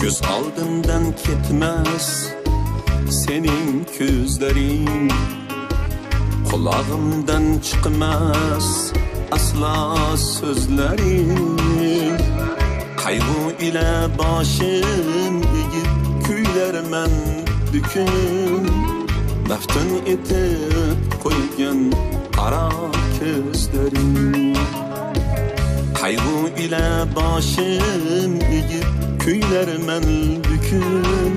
Göz aldımdan ketmez senin ko'zlaring, qulog'imdan chiqmas asla so'zlaring. Qayg'u ila boshim egib kuylarman bukun, maftun etib qo'ygan qaro ko'zlaring. Qayg'u ila boshim egib kuylarman bukun,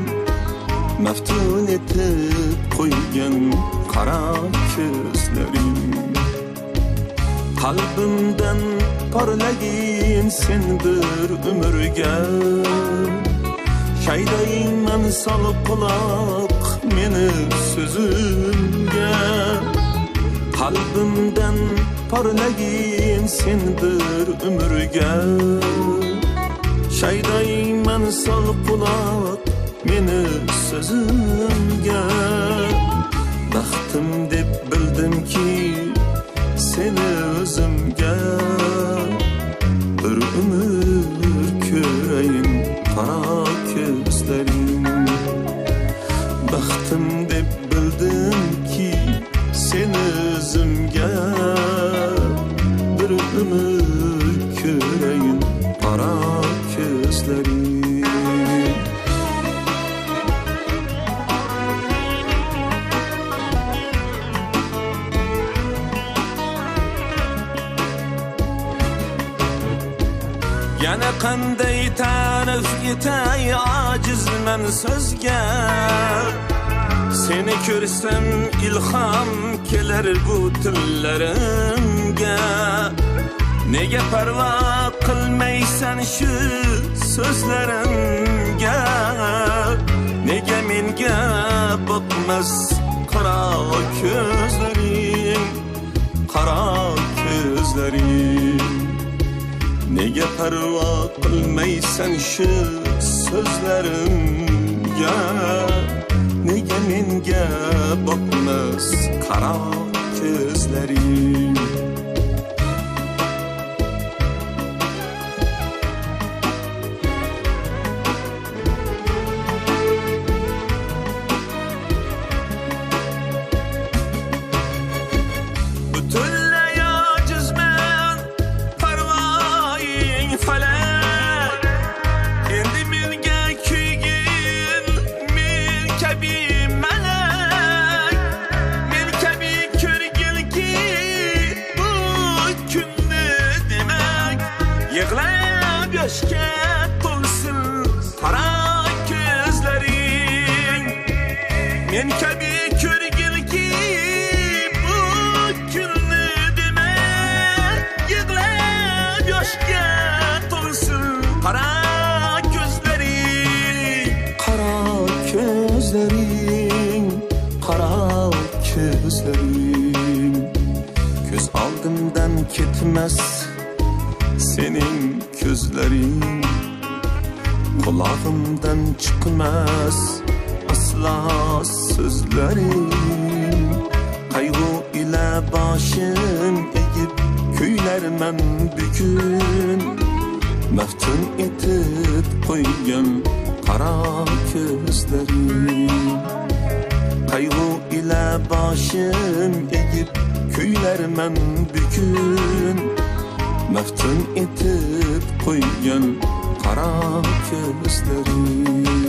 maftun etib qo'ygan qaro ko'zlaring. Qalbimdan porlagin sen bir umrga, shaydayman solib quloq meni so'zimga. Qalbimdan porlagin sen bir umrga, shaydayman solib quloq meni so'zimga. Baxtim deb bildimki seni o'zimga, bir umr ko'rayin qaro ko'zlaring. Baxtim deb bildimki seni o'zimga, bir umr ko'rayin qaro ko'zlaring. Yana qanday ta'rif etay ojizman so'zga, seni ko'rsam ilhom kelar bu tillarimga. Nega parvo qilmaysan shu so'zlarimga, nega menga boqmas qaro ko'zlaring, qaro ko'zlaring. Nega parvo qilmaysan shu so'zlarimga, nega menga boqmas qaro ko'zlaring. Yığlab yoshga to'lsin qaro ko'zlaring. Men kabi ko'rgilki bu kunni demak, yig'lab yoshga to'lsin qaro ko'zlaring. Qaro ko'zlaring, qaro ko'zlaring. Ko'z oldimdan ketmas sening ko'zlaring, qulog'imdan chiqmas asla so'zlaring. Qayg'u ila boshim egib kuylarman bukun, maftun etib qo'ygan qaro ko'zlaring. Qayg'u ila boshim egib kuylarman bukun, maftun etib qo'ygan qaro ko'zlaring.